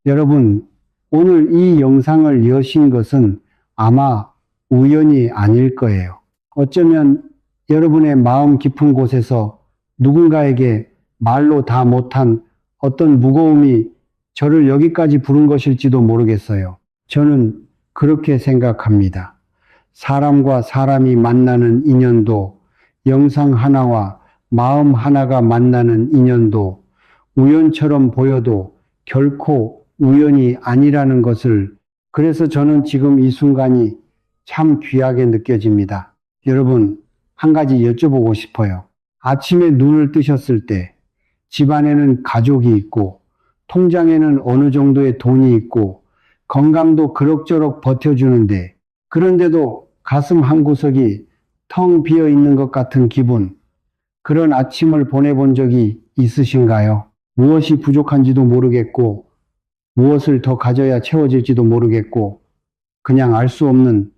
여러분, 오늘 이 영상을 여신 것은 아마 우연이 아닐 거예요. 어쩌면 여러분의 마음 깊은 곳에서 누군가에게 말로 다 못한 어떤 무거움이 저를 여기까지 부른 것일지도 모르겠어요. 저는 그렇게 생각합니다. 사람과 사람이 만나는 인연도, 영상 하나와 마음 하나가 만나는 인연도 우연처럼 보여도 결코 우연이 아니라는 것을, 그래서 저는 지금 이 순간이 참 귀하게 느껴집니다. 여러분, 한 가지 여쭤보고 싶어요. 아침에 눈을 뜨셨을 때 집안에는 가족이 있고 통장에는 어느 정도의 돈이 있고 건강도 그럭저럭 버텨주는데, 그런데도 가슴 한구석이 텅 비어 있는 것 같은 기분, 그런 아침을 보내본 적이 있으신가요? 무엇이 부족한지도 모르겠고 무엇을 더 가져야 채워질지도 모르겠고 그냥 알 수 없는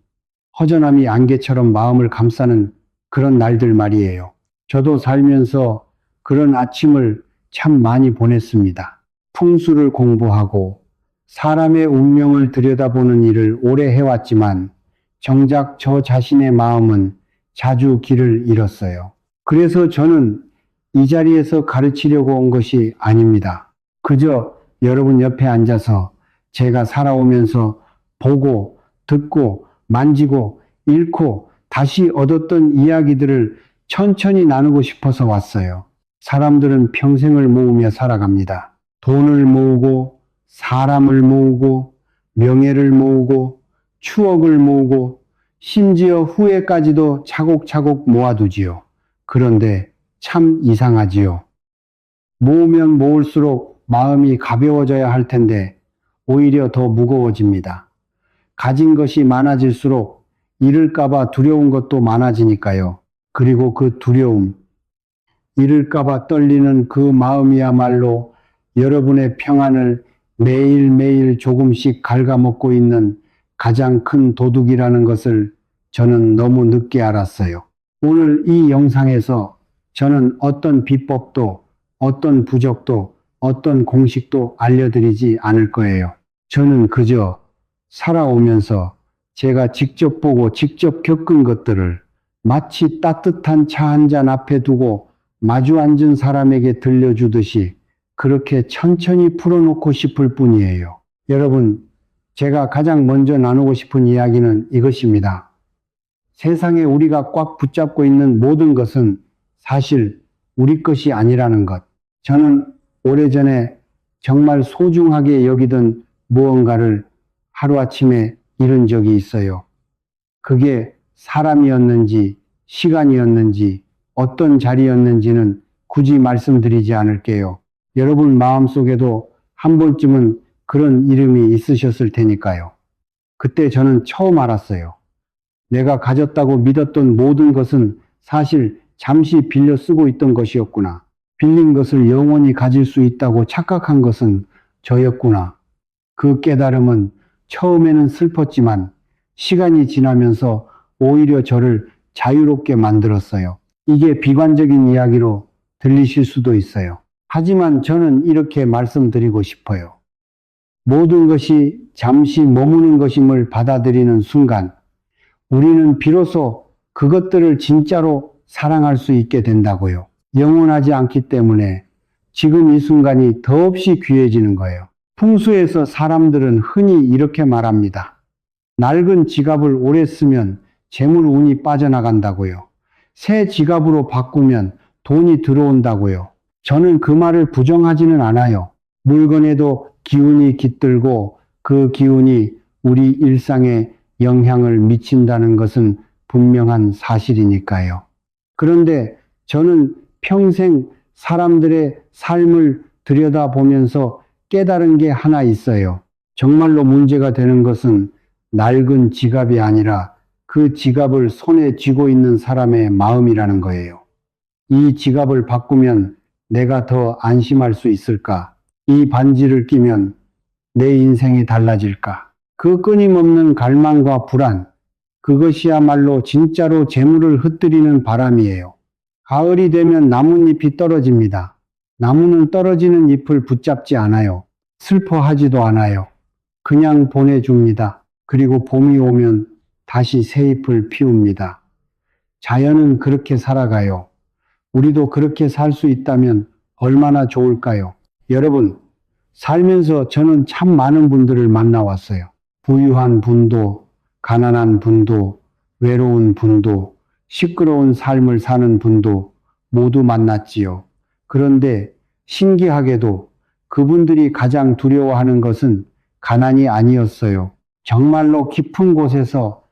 허전함이 안개처럼 마음을 감싸는 그런 날들 말이에요. 저도 살면서 그런 아침을 참 많이 보냈습니다. 풍수를 공부하고 사람의 운명을 들여다보는 일을 오래 해왔지만 정작 저 자신의 마음은 자주 길을 잃었어요. 그래서 저는 이 자리에서 가르치려고 온 것이 아닙니다. 그저 여러분 옆에 앉아서 제가 살아오면서 보고 듣고 만지고 잃고 다시 얻었던 이야기들을 천천히 나누고 싶어서 왔어요. 사람들은 평생을 모으며 살아갑니다. 돈을 모으고 사람을 모으고 명예를 모으고 추억을 모으고 심지어 후회까지도 차곡차곡 모아두지요. 그런데 참 이상하지요. 모으면 모을수록 마음이 가벼워져야 할 텐데 오히려 더 무거워집니다. 가진 것이 많아질수록 잃을까봐 두려운 것도 많아지니까요. 그리고 그 두려움, 잃을까봐 떨리는 그 마음이야말로 여러분의 평안을 매일매일 조금씩 갉아먹고 있는 가장 큰 도둑이라는 것을 저는 너무 늦게 알았어요. 오늘 이 영상에서 저는 어떤 비법도, 어떤 부적도, 어떤 공식도 알려드리지 않을 거예요. 저는 그저 살아오면서 제가 직접 보고 직접 겪은 것들을 마치 따뜻한 차 한 잔 앞에 두고 마주 앉은 사람에게 들려주듯이 그렇게 천천히 풀어놓고 싶을 뿐이에요. 여러분, 제가 가장 먼저 나누고 싶은 이야기는 이것입니다. 세상에 우리가 꽉 붙잡고 있는 모든 것은 사실 우리 것이 아니라는 것. 저는 오래전에 정말 소중하게 여기던 무언가를 하루아침에 잃은 적이 있어요. 그게 사람이었는지 시간이었는지 어떤 자리였는지는 굳이 말씀드리지 않을게요. 여러분 마음속에도 한 번쯤은 그런 이름이 있으셨을 테니까요. 그때 저는 처음 알았어요. 내가 가졌다고 믿었던 모든 것은 사실 잠시 빌려 쓰고 있던 것이었구나. 빌린 것을 영원히 가질 수 있다고 착각한 것은 저였구나. 그 깨달음은 처음에는 슬펐지만 시간이 지나면서 오히려 저를 자유롭게 만들었어요. 이게 비관적인 이야기로 들리실 수도 있어요. 하지만 저는 이렇게 말씀드리고 싶어요. 모든 것이 잠시 머무는 것임을 받아들이는 순간 우리는 비로소 그것들을 진짜로 사랑할 수 있게 된다고요. 영원하지 않기 때문에 지금 이 순간이 더없이 귀해지는 거예요. 풍수에서 사람들은 흔히 이렇게 말합니다. 낡은 지갑을 오래 쓰면 재물 운이 빠져나간다고요. 새 지갑으로 바꾸면 돈이 들어온다고요. 저는 그 말을 부정하지는 않아요. 물건에도 기운이 깃들고 그 기운이 우리 일상에 영향을 미친다는 것은 분명한 사실이니까요. 그런데 저는 평생 사람들의 삶을 들여다보면서 깨달은 게 하나 있어요. 정말로 문제가 되는 것은 낡은 지갑이 아니라 그 지갑을 손에 쥐고 있는 사람의 마음이라는 거예요. 이 지갑을 바꾸면 내가 더 안심할 수 있을까? 이 반지를 끼면 내 인생이 달라질까? 그 끊임없는 갈망과 불안, 그것이야말로 진짜로 재물을 흩뜨리는 바람이에요. 가을이 되면 나뭇잎이 떨어집니다. 나무는 떨어지는 잎을 붙잡지 않아요. 슬퍼하지도 않아요. 그냥 보내줍니다. 그리고 봄이 오면 다시 새 잎을 피웁니다. 자연은 그렇게 살아가요. 우리도 그렇게 살 수 있다면 얼마나 좋을까요? 여러분, 살면서 저는 참 많은 분들을 만나왔어요. 부유한 분도, 가난한 분도, 외로운 분도, 시끄러운 삶을 사는 분도 모두 만났지요. 그런데 신기하게도 그분들이 가장 두려워하는 것은 가난이 아니었어요. 정말로 깊은 곳에서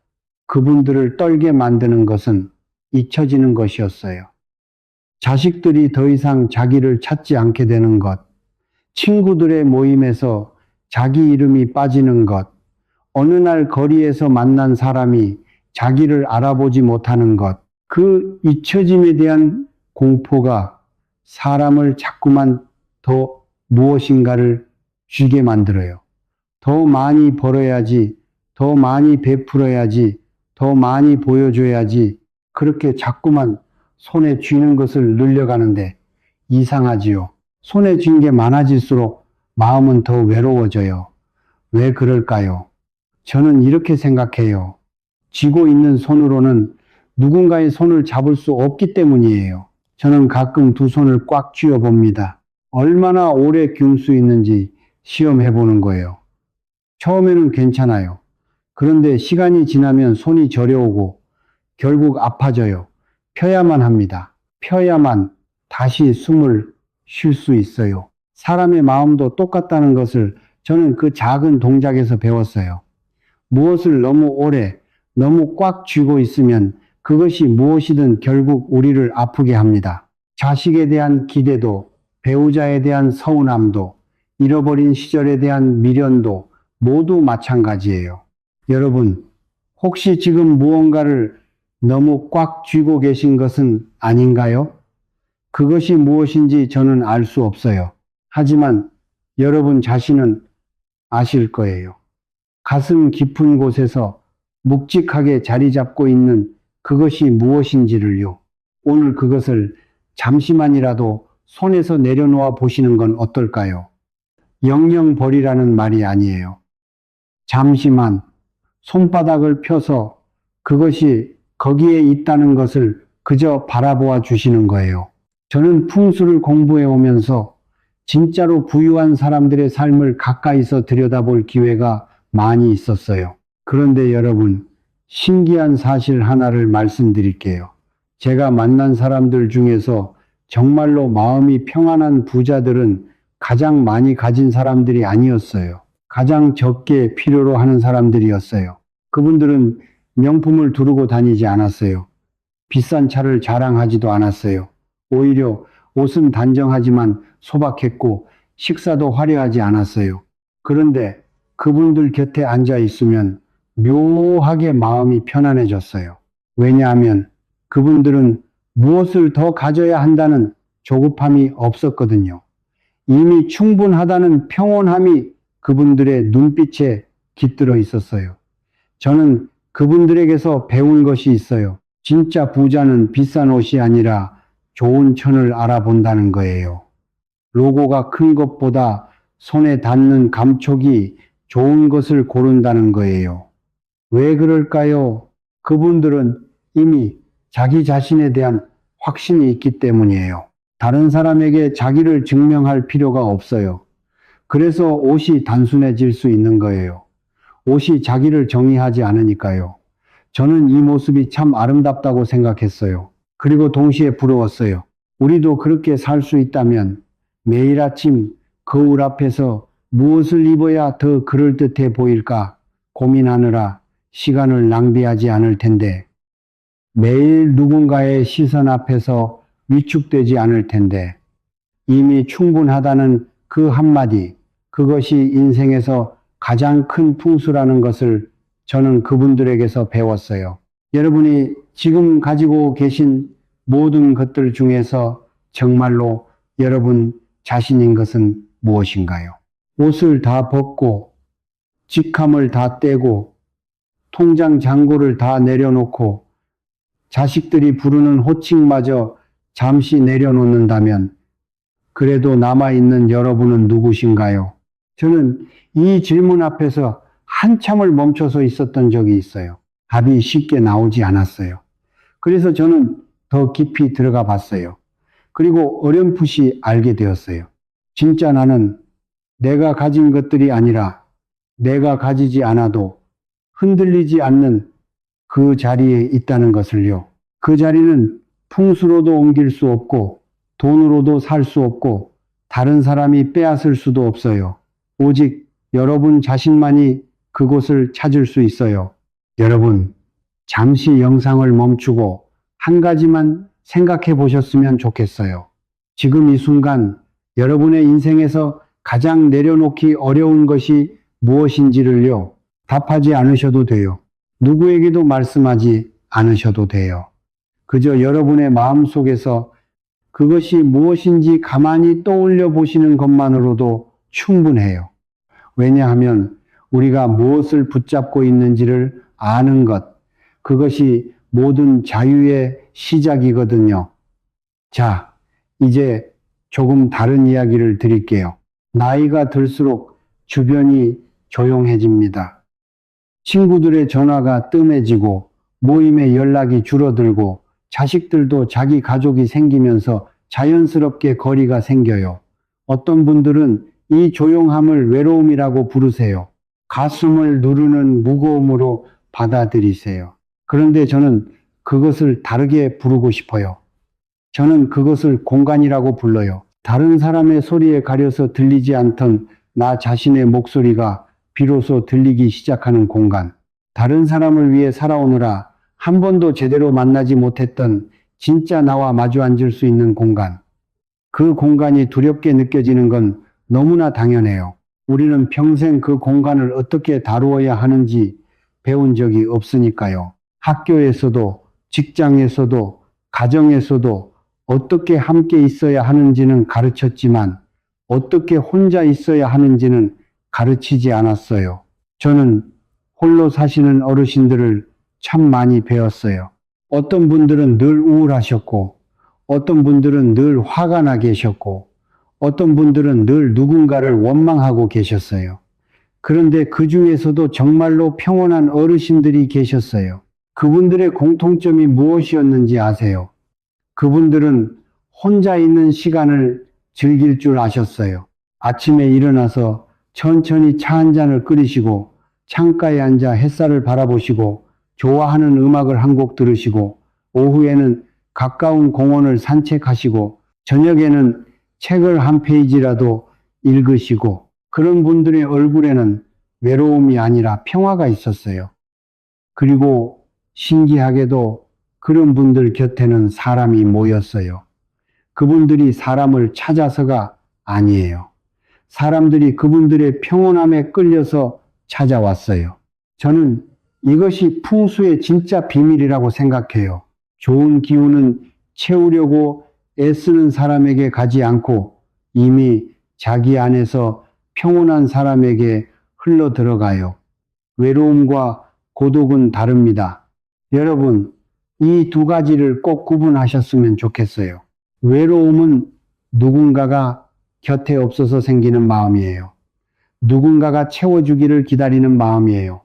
그분들을 떨게 만드는 것은 잊혀지는 것이었어요. 자식들이 더 이상 자기를 찾지 않게 되는 것, 친구들의 모임에서 자기 이름이 빠지는 것, 어느 날 거리에서 만난 사람이 자기를 알아보지 못하는 것, 그 잊혀짐에 대한 공포가 사람을 자꾸만 더 무엇인가를 쥐게 만들어요. 더 많이 벌어야지, 더 많이 베풀어야지, 더 많이 보여줘야지, 그렇게 자꾸만 손에 쥐는 것을 늘려가는데 이상하지요. 손에 쥔 게 많아질수록 마음은 더 외로워져요. 왜 그럴까요? 저는 이렇게 생각해요. 쥐고 있는 손으로는 누군가의 손을 잡을 수 없기 때문이에요. 저는 가끔 두 손을 꽉 쥐어 봅니다. 얼마나 오래 균 수 있는지 시험해 보는 거예요. 처음에는 괜찮아요. 그런데 시간이 지나면 손이 저려오고 결국 아파져요. 펴야만 합니다. 펴야만 다시 숨을 쉴 수 있어요. 사람의 마음도 똑같다는 것을 저는 그 작은 동작에서 배웠어요. 무엇을 너무 오래, 너무 꽉 쥐고 있으면 그것이 무엇이든 결국 우리를 아프게 합니다. 자식에 대한 기대도, 배우자에 대한 서운함도, 잃어버린 시절에 대한 미련도 모두 마찬가지예요. 여러분, 혹시 지금 무언가를 너무 꽉 쥐고 계신 것은 아닌가요? 그것이 무엇인지 저는 알 수 없어요. 하지만 여러분 자신은 아실 거예요. 가슴 깊은 곳에서 묵직하게 자리 잡고 있는 그것이 무엇인지를요. 오늘 그것을 잠시만이라도 손에서 내려놓아 보시는 건 어떨까요? 영영 버리라는 말이 아니에요. 잠시만 손바닥을 펴서 그것이 거기에 있다는 것을 그저 바라보아 주시는 거예요. 저는 풍수를 공부해 오면서 진짜로 부유한 사람들의 삶을 가까이서 들여다볼 기회가 많이 있었어요. 그런데 여러분, 신기한 사실 하나를 말씀드릴게요. 제가 만난 사람들 중에서 정말로 마음이 평안한 부자들은 가장 많이 가진 사람들이 아니었어요. 가장 적게 필요로 하는 사람들이었어요. 그분들은 명품을 두르고 다니지 않았어요. 비싼 차를 자랑하지도 않았어요. 오히려 옷은 단정하지만 소박했고 식사도 화려하지 않았어요. 그런데 그분들 곁에 앉아 있으면 묘하게 마음이 편안해졌어요. 왜냐하면 그분들은 무엇을 더 가져야 한다는 조급함이 없었거든요. 이미 충분하다는 평온함이 그분들의 눈빛에 깃들어 있었어요. 저는 그분들에게서 배운 것이 있어요. 진짜 부자는 비싼 옷이 아니라 좋은 천을 알아본다는 거예요. 로고가 큰 것보다 손에 닿는 감촉이 좋은 것을 고른다는 거예요. 왜 그럴까요? 그분들은 이미 자기 자신에 대한 확신이 있기 때문이에요. 다른 사람에게 자기를 증명할 필요가 없어요. 그래서 옷이 단순해질 수 있는 거예요. 옷이 자기를 정의하지 않으니까요. 저는 이 모습이 참 아름답다고 생각했어요. 그리고 동시에 부러웠어요. 우리도 그렇게 살 수 있다면 매일 아침 거울 앞에서 무엇을 입어야 더 그럴듯해 보일까 고민하느라 시간을 낭비하지 않을 텐데, 매일 누군가의 시선 앞에서 위축되지 않을 텐데, 이미 충분하다는 그 한마디, 그것이 인생에서 가장 큰 풍수라는 것을 저는 그분들에게서 배웠어요. 여러분이 지금 가지고 계신 모든 것들 중에서 정말로 여러분 자신인 것은 무엇인가요? 옷을 다 벗고, 직함을 다 떼고, 통장 잔고를 다 내려놓고, 자식들이 부르는 호칭마저 잠시 내려놓는다면, 그래도 남아있는 여러분은 누구신가요? 저는 이 질문 앞에서 한참을 멈춰서 있었던 적이 있어요. 답이 쉽게 나오지 않았어요. 그래서 저는 더 깊이 들어가 봤어요. 그리고 어렴풋이 알게 되었어요. 진짜 나는 내가 가진 것들이 아니라 내가 가지지 않아도 흔들리지 않는 그 자리에 있다는 것을요. 그 자리는 풍수로도 옮길 수 없고 돈으로도 살 수 없고 다른 사람이 빼앗을 수도 없어요. 오직 여러분 자신만이 그곳을 찾을 수 있어요. 여러분, 잠시 영상을 멈추고 한 가지만 생각해 보셨으면 좋겠어요. 지금 이 순간 여러분의 인생에서 가장 내려놓기 어려운 것이 무엇인지를요, 답하지 않으셔도 돼요. 누구에게도 말씀하지 않으셔도 돼요. 그저 여러분의 마음 속에서 그것이 무엇인지 가만히 떠올려 보시는 것만으로도 충분해요. 왜냐하면 우리가 무엇을 붙잡고 있는지를 아는 것, 그것이 모든 자유의 시작이거든요. 자, 이제 조금 다른 이야기를 드릴게요. 나이가 들수록 주변이 조용해집니다. 친구들의 전화가 뜸해지고 모임의 연락이 줄어들고 자식들도 자기 가족이 생기면서 자연스럽게 거리가 생겨요. 어떤 분들은 이 조용함을 외로움이라고 부르세요. 가슴을 누르는 무거움으로 받아들이세요. 그런데 저는 그것을 다르게 부르고 싶어요. 저는 그것을 공간이라고 불러요. 다른 사람의 소리에 가려서 들리지 않던 나 자신의 목소리가 비로소 들리기 시작하는 공간. 다른 사람을 위해 살아오느라 한 번도 제대로 만나지 못했던 진짜 나와 마주 앉을 수 있는 공간. 그 공간이 두렵게 느껴지는 건 너무나 당연해요. 우리는 평생 그 공간을 어떻게 다루어야 하는지 배운 적이 없으니까요. 학교에서도, 직장에서도, 가정에서도 어떻게 함께 있어야 하는지는 가르쳤지만 어떻게 혼자 있어야 하는지는 가르치지 않았어요. 저는 홀로 사시는 어르신들을 참 많이 배웠어요. 어떤 분들은 늘 우울하셨고, 어떤 분들은 늘 화가 나 계셨고, 어떤 분들은 늘 누군가를 원망하고 계셨어요. 그런데 그 중에서도 정말로 평온한 어르신들이 계셨어요. 그분들의 공통점이 무엇이었는지 아세요? 그분들은 혼자 있는 시간을 즐길 줄 아셨어요. 아침에 일어나서 천천히 차 한 잔을 끓이시고 창가에 앉아 햇살을 바라보시고 좋아하는 음악을 한 곡 들으시고 오후에는 가까운 공원을 산책하시고 저녁에는 책을 한 페이지라도 읽으시고 그런 분들의 얼굴에는 외로움이 아니라 평화가 있었어요. 그리고 신기하게도 그런 분들 곁에는 사람이 모였어요. 그분들이 사람을 찾아서가 아니에요. 사람들이 그분들의 평온함에 끌려서 찾아왔어요. 저는 이것이 풍수의 진짜 비밀이라고 생각해요. 좋은 기운은 채우려고 애쓰는 사람에게 가지 않고 이미 자기 안에서 평온한 사람에게 흘러 들어가요. 외로움과 고독은 다릅니다. 여러분, 이 두 가지를 꼭 구분하셨으면 좋겠어요. 외로움은 누군가가 곁에 없어서 생기는 마음이에요. 누군가가 채워주기를 기다리는 마음이에요.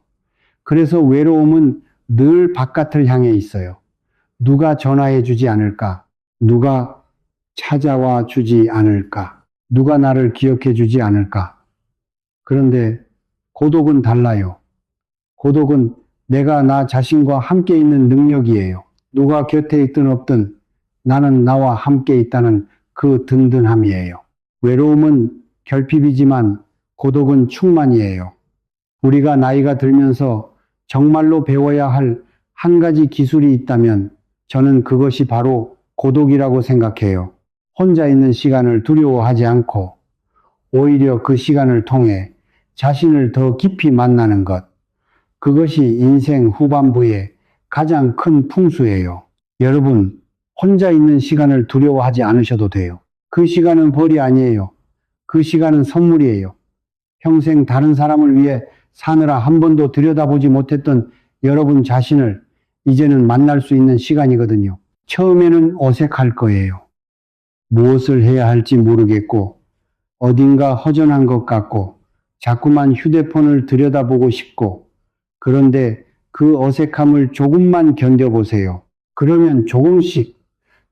그래서 외로움은 늘 바깥을 향해 있어요. 누가 전화해 주지 않을까? 누가 찾아와 주지 않을까? 누가 나를 기억해 주지 않을까? 그런데 고독은 달라요. 고독은 내가 나 자신과 함께 있는 능력이에요. 누가 곁에 있든 없든 나는 나와 함께 있다는 그 든든함이에요. 외로움은 결핍이지만 고독은 충만이에요. 우리가 나이가 들면서 정말로 배워야 할 한 가지 기술이 있다면 저는 그것이 바로 고독이라고 생각해요. 혼자 있는 시간을 두려워하지 않고 오히려 그 시간을 통해 자신을 더 깊이 만나는 것. 그것이 인생 후반부의 가장 큰 풍수예요. 여러분, 혼자 있는 시간을 두려워하지 않으셔도 돼요. 그 시간은 벌이 아니에요. 그 시간은 선물이에요. 평생 다른 사람을 위해 사느라 한 번도 들여다보지 못했던 여러분 자신을 이제는 만날 수 있는 시간이거든요. 처음에는 어색할 거예요. 무엇을 해야 할지 모르겠고, 어딘가 허전한 것 같고, 자꾸만 휴대폰을 들여다보고 싶고, 그런데 그 어색함을 조금만 견뎌보세요. 그러면 조금씩,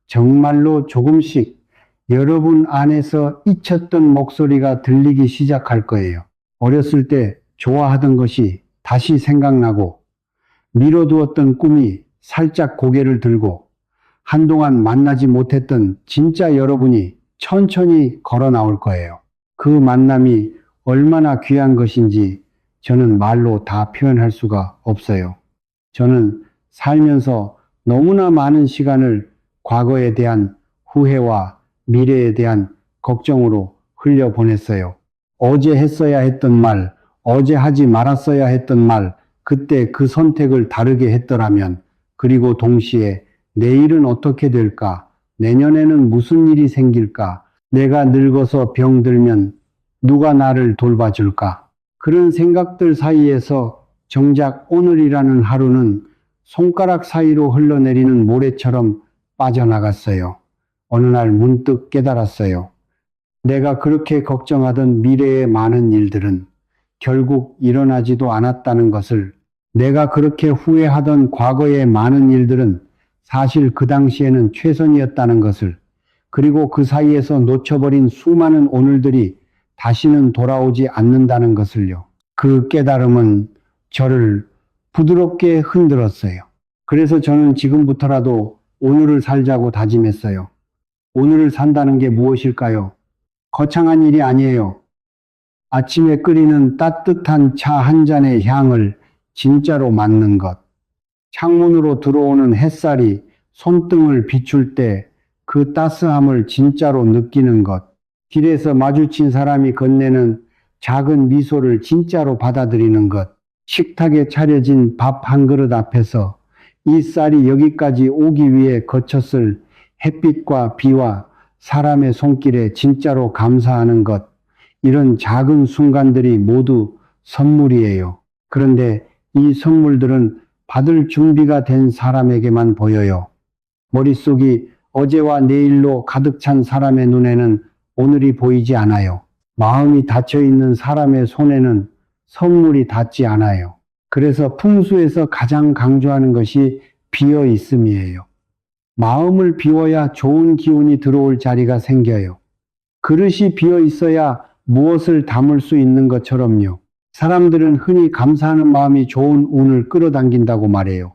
정말로 조금씩 여러분 안에서 잊혔던 목소리가 들리기 시작할 거예요. 어렸을 때 좋아하던 것이 다시 생각나고, 미뤄두었던 꿈이 살짝 고개를 들고, 한동안 만나지 못했던 진짜 여러분이 천천히 걸어 나올 거예요. 그 만남이 얼마나 귀한 것인지 저는 말로 다 표현할 수가 없어요. 저는 살면서 너무나 많은 시간을 과거에 대한 후회와 미래에 대한 걱정으로 흘려보냈어요. 어제 했어야 했던 말, 어제 하지 말았어야 했던 말, 그때 그 선택을 다르게 했더라면, 그리고 동시에 내일은 어떻게 될까? 내년에는 무슨 일이 생길까? 내가 늙어서 병들면 누가 나를 돌봐줄까? 그런 생각들 사이에서 정작 오늘이라는 하루는 손가락 사이로 흘러내리는 모래처럼 빠져나갔어요. 어느 날 문득 깨달았어요. 내가 그렇게 걱정하던 미래의 많은 일들은 결국 일어나지도 않았다는 것을, 내가 그렇게 후회하던 과거의 많은 일들은 사실 그 당시에는 최선이었다는 것을, 그리고 그 사이에서 놓쳐버린 수많은 오늘들이 다시는 돌아오지 않는다는 것을요. 그 깨달음은 저를 부드럽게 흔들었어요. 그래서 저는 지금부터라도 오늘을 살자고 다짐했어요. 오늘을 산다는 게 무엇일까요? 거창한 일이 아니에요. 아침에 끓이는 따뜻한 차 한 잔의 향을 진짜로 맡는 것. 창문으로 들어오는 햇살이 손등을 비출 때 그 따스함을 진짜로 느끼는 것. 길에서 마주친 사람이 건네는 작은 미소를 진짜로 받아들이는 것. 식탁에 차려진 밥 한 그릇 앞에서 이 쌀이 여기까지 오기 위해 거쳤을 햇빛과 비와 사람의 손길에 진짜로 감사하는 것. 이런 작은 순간들이 모두 선물이에요. 그런데 이 선물들은 받을 준비가 된 사람에게만 보여요. 머릿속이 어제와 내일로 가득 찬 사람의 눈에는 오늘이 보이지 않아요. 마음이 닫혀있는 사람의 손에는 선물이 닿지 않아요. 그래서 풍수에서 가장 강조하는 것이 비어 있음이에요. 마음을 비워야 좋은 기운이 들어올 자리가 생겨요. 그릇이 비어 있어야 무엇을 담을 수 있는 것처럼요. 사람들은 흔히 감사하는 마음이 좋은 운을 끌어당긴다고 말해요.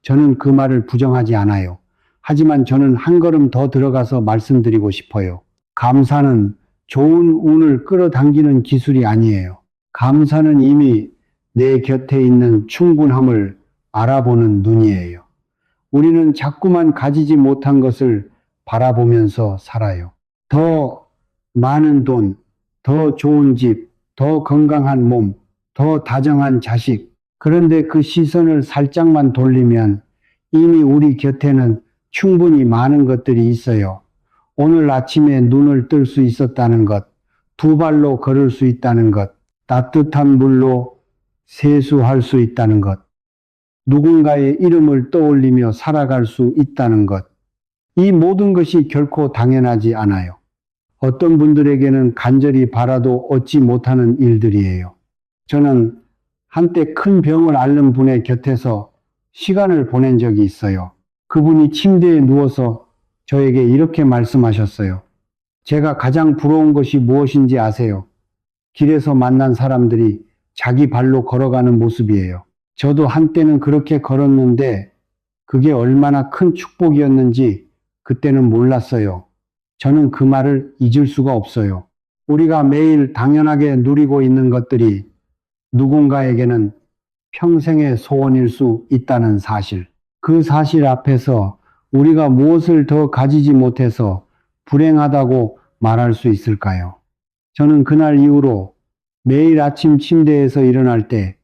저는 그 말을 부정하지 않아요. 하지만 저는 한 걸음 더 들어가서 말씀드리고 싶어요. 감사는 좋은 운을 끌어당기는 기술이 아니에요. 감사는 이미 내 곁에 있는 충분함을 알아보는 눈이에요. 우리는 자꾸만 가지지 못한 것을 바라보면서 살아요. 더 많은 돈, 더 좋은 집, 더 건강한 몸, 더 다정한 자식. 그런데 그 시선을 살짝만 돌리면 이미 우리 곁에는 충분히 많은 것들이 있어요. 오늘 아침에 눈을 뜰 수 있었다는 것, 두 발로 걸을 수 있다는 것, 따뜻한 물로 세수할 수 있다는 것, 누군가의 이름을 떠올리며 살아갈 수 있다는 것. 이 모든 것이 결코 당연하지 않아요. 어떤 분들에게는 간절히 바라도 얻지 못하는 일들이에요. 저는 한때 큰 병을 앓는 분의 곁에서 시간을 보낸 적이 있어요. 그분이 침대에 누워서 저에게 이렇게 말씀하셨어요. 제가 가장 부러운 것이 무엇인지 아세요? 길에서 만난 사람들이 자기 발로 걸어가는 모습이에요. 저도 한때는 그렇게 걸었는데 그게 얼마나 큰 축복이었는지 그때는 몰랐어요. 저는 그 말을 잊을 수가 없어요. 우리가 매일 당연하게 누리고 있는 것들이 누군가에게는 평생의 소원일 수 있다는 사실. 그 사실 앞에서 우리가 무엇을 더 가지지 못해서 불행하다고 말할 수 있을까요? 저는 그날 이후로 매일 아침 침대에서 일어날 때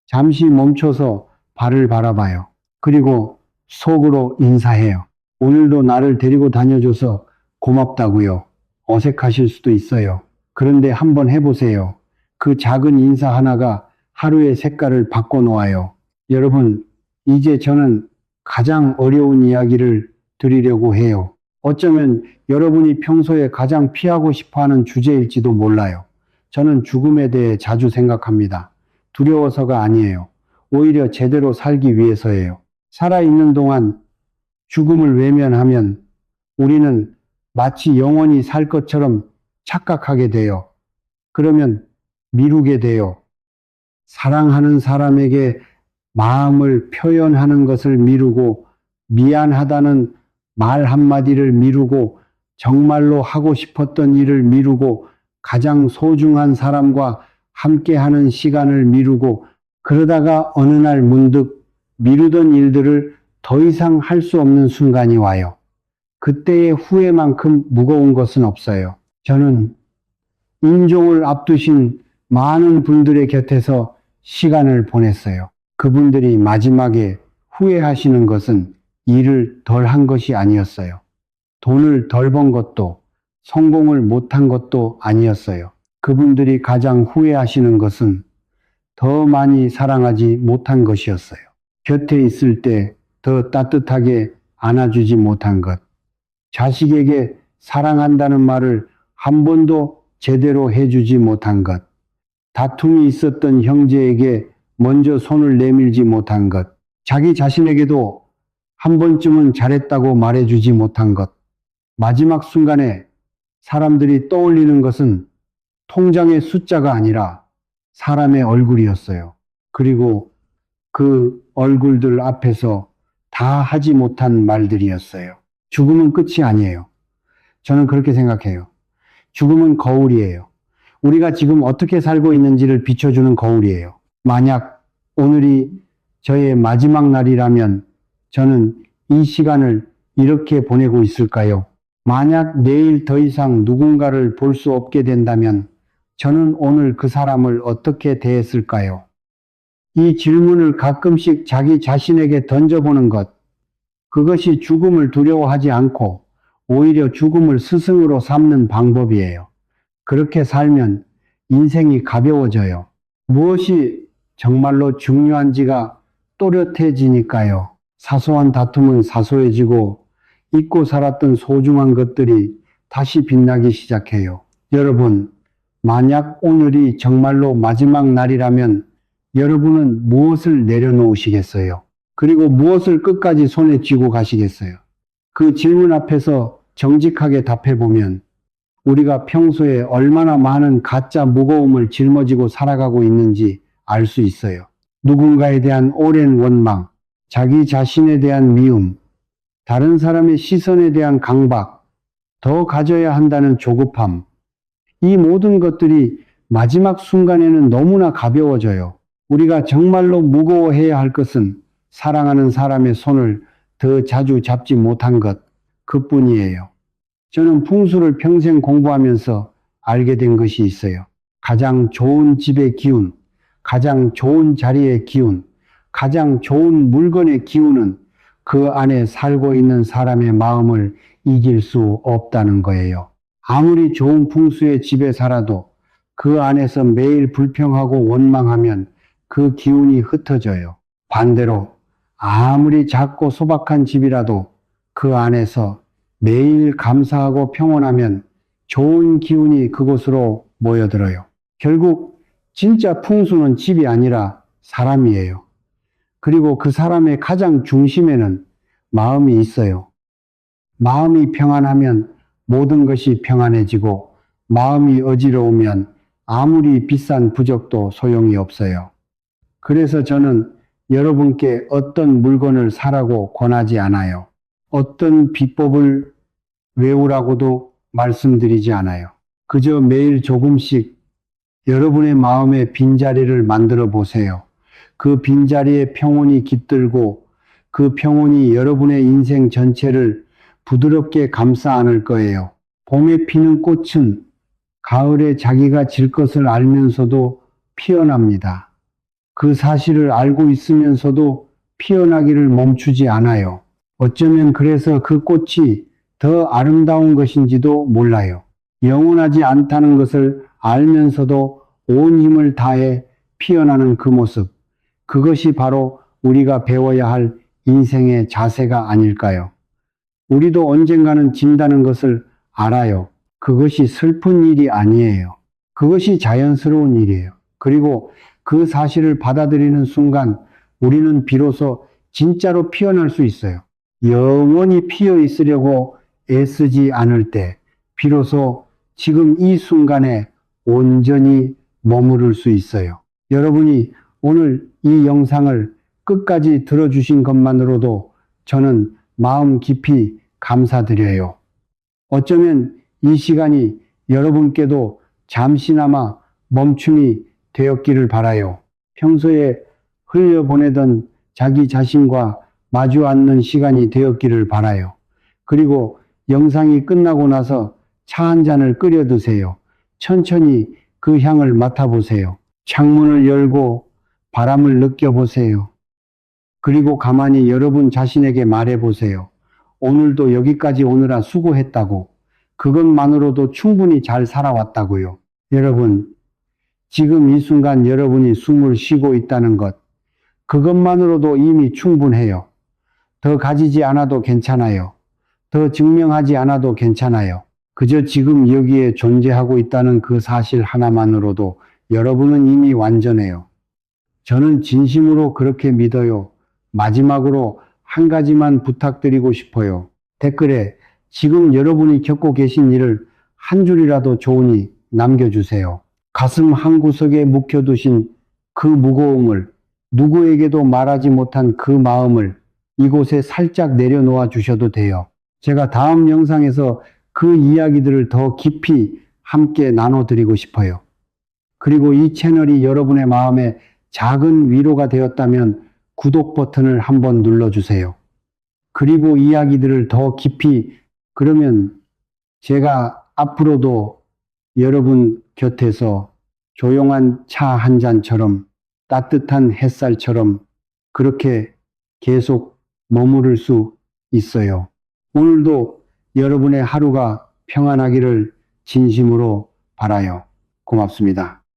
잠시 멈춰서 발을 바라봐요. 그리고 속으로 인사해요. 오늘도 나를 데리고 다녀줘서 고맙다고요. 어색하실 수도 있어요. 그런데 한번 해보세요. 그 작은 인사 하나가 하루의 색깔을 바꿔놓아요. 여러분, 이제 저는 가장 어려운 이야기를 드리려고 해요. 어쩌면 여러분이 평소에 가장 피하고 싶어하는 주제일지도 몰라요. 저는 죽음에 대해 자주 생각합니다. 두려워서가 아니에요. 오히려 제대로 살기 위해서예요. 살아있는 동안 죽음을 외면하면 우리는 마치 영원히 살 것처럼 착각하게 돼요. 그러면 미루게 돼요. 사랑하는 사람에게 마음을 표현하는 것을 미루고 미안하다는 말 한마디를 미루고 정말로 하고 싶었던 일을 미루고 가장 소중한 사람과 함께하는 시간을 미루고 그러다가 어느 날 문득 미루던 일들을 더 이상 할 수 없는 순간이 와요. 그때의 후회만큼 무거운 것은 없어요. 저는 임종을 앞두신 많은 분들의 곁에서 시간을 보냈어요. 그분들이 마지막에 후회하시는 것은 일을 덜 한 것이 아니었어요. 돈을 덜 번 것도 성공을 못한 것도 아니었어요. 그분들이 가장 후회하시는 것은 더 많이 사랑하지 못한 것이었어요. 곁에 있을 때 더 따뜻하게 안아주지 못한 것. 자식에게 사랑한다는 말을 한 번도 제대로 해주지 못한 것. 다툼이 있었던 형제에게 먼저 손을 내밀지 못한 것. 자기 자신에게도 한 번쯤은 잘했다고 말해주지 못한 것. 마지막 순간에 사람들이 떠올리는 것은 통장의 숫자가 아니라 사람의 얼굴이었어요. 그리고 그 얼굴들 앞에서 다 하지 못한 말들이었어요. 죽음은 끝이 아니에요. 저는 그렇게 생각해요. 죽음은 거울이에요. 우리가 지금 어떻게 살고 있는지를 비춰주는 거울이에요. 만약 오늘이 저의 마지막 날이라면 저는 이 시간을 이렇게 보내고 있을까요? 만약 내일 더 이상 누군가를 볼 수 없게 된다면 저는 오늘 그 사람을 어떻게 대했을까요? 이 질문을 가끔씩 자기 자신에게 던져보는 것, 그것이 죽음을 두려워하지 않고 오히려 죽음을 스승으로 삼는 방법이에요. 그렇게 살면 인생이 가벼워져요. 무엇이 정말로 중요한지가 또렷해지니까요. 사소한 다툼은 사소해지고 잊고 살았던 소중한 것들이 다시 빛나기 시작해요. 여러분, 만약 오늘이 정말로 마지막 날이라면 여러분은 무엇을 내려놓으시겠어요? 그리고 무엇을 끝까지 손에 쥐고 가시겠어요? 그 질문 앞에서 정직하게 답해보면 우리가 평소에 얼마나 많은 가짜 무거움을 짊어지고 살아가고 있는지 알 수 있어요. 누군가에 대한 오랜 원망, 자기 자신에 대한 미움, 다른 사람의 시선에 대한 강박, 더 가져야 한다는 조급함, 이 모든 것들이 마지막 순간에는 너무나 가벼워져요. 우리가 정말로 무거워해야 할 것은 사랑하는 사람의 손을 더 자주 잡지 못한 것, 그뿐이에요. 저는 풍수를 평생 공부하면서 알게 된 것이 있어요. 가장 좋은 집의 기운, 가장 좋은 자리의 기운, 가장 좋은 물건의 기운은 그 안에 살고 있는 사람의 마음을 이길 수 없다는 거예요. 아무리 좋은 풍수의 집에 살아도 그 안에서 매일 불평하고 원망하면 그 기운이 흩어져요. 반대로 아무리 작고 소박한 집이라도 그 안에서 매일 감사하고 평온하면 좋은 기운이 그곳으로 모여들어요. 결국 진짜 풍수는 집이 아니라 사람이에요. 그리고 그 사람의 가장 중심에는 마음이 있어요. 마음이 평안하면 모든 것이 평안해지고 마음이 어지러우면 아무리 비싼 부적도 소용이 없어요. 그래서 저는 여러분께 어떤 물건을 사라고 권하지 않아요. 어떤 비법을 외우라고도 말씀드리지 않아요. 그저 매일 조금씩 여러분의 마음의 빈자리를 만들어 보세요. 그 빈자리에 평온이 깃들고 그 평온이 여러분의 인생 전체를 부드럽게 감싸 안을 거예요. 봄에 피는 꽃은 가을에 자기가 질 것을 알면서도 피어납니다. 그 사실을 알고 있으면서도 피어나기를 멈추지 않아요. 어쩌면 그래서 그 꽃이 더 아름다운 것인지도 몰라요. 영원하지 않다는 것을 알면서도 온 힘을 다해 피어나는 그 모습, 그것이 바로 우리가 배워야 할 인생의 자세가 아닐까요? 우리도 언젠가는 진다는 것을 알아요. 그것이 슬픈 일이 아니에요. 그것이 자연스러운 일이에요. 그리고 그 사실을 받아들이는 순간 우리는 비로소 진짜로 피어날 수 있어요. 영원히 피어 있으려고 애쓰지 않을 때 비로소 지금 이 순간에 온전히 머무를 수 있어요. 여러분이 오늘 이 영상을 끝까지 들어주신 것만으로도 저는 마음 깊이 감사드려요. 어쩌면 이 시간이 여러분께도 잠시나마 멈춤이 되었기를 바라요. 평소에 흘려보내던 자기 자신과 마주 앉는 시간이 되었기를 바라요. 그리고 영상이 끝나고 나서 차 한 잔을 끓여 드세요. 천천히 그 향을 맡아보세요. 창문을 열고 바람을 느껴보세요. 그리고 가만히 여러분 자신에게 말해보세요. 오늘도 여기까지 오느라 수고했다고. 그것만으로도 충분히 잘 살아왔다고요. 여러분, 지금 이 순간 여러분이 숨을 쉬고 있다는 것, 그것만으로도 이미 충분해요. 더 가지지 않아도 괜찮아요. 더 증명하지 않아도 괜찮아요. 그저 지금 여기에 존재하고 있다는 그 사실 하나만으로도 여러분은 이미 완전해요. 저는 진심으로 그렇게 믿어요. 마지막으로 한 가지만 부탁드리고 싶어요. 댓글에 지금 여러분이 겪고 계신 일을 한 줄이라도 좋으니 남겨주세요. 가슴 한구석에 묵혀두신 그 무거움을, 누구에게도 말하지 못한 그 마음을 이곳에 살짝 내려놓아 주셔도 돼요. 제가 다음 영상에서 그 이야기들을 더 깊이 함께 나눠드리고 싶어요. 그리고 이 채널이 여러분의 마음에 작은 위로가 되었다면 구독 버튼을 한번 눌러주세요. 그리고 이야기들을 더 깊이, 그러면 제가 앞으로도 여러분 곁에서 조용한 차 한 잔처럼, 따뜻한 햇살처럼 그렇게 계속 머무를 수 있어요. 오늘도 여러분의 하루가 평안하기를 진심으로 바라요. 고맙습니다.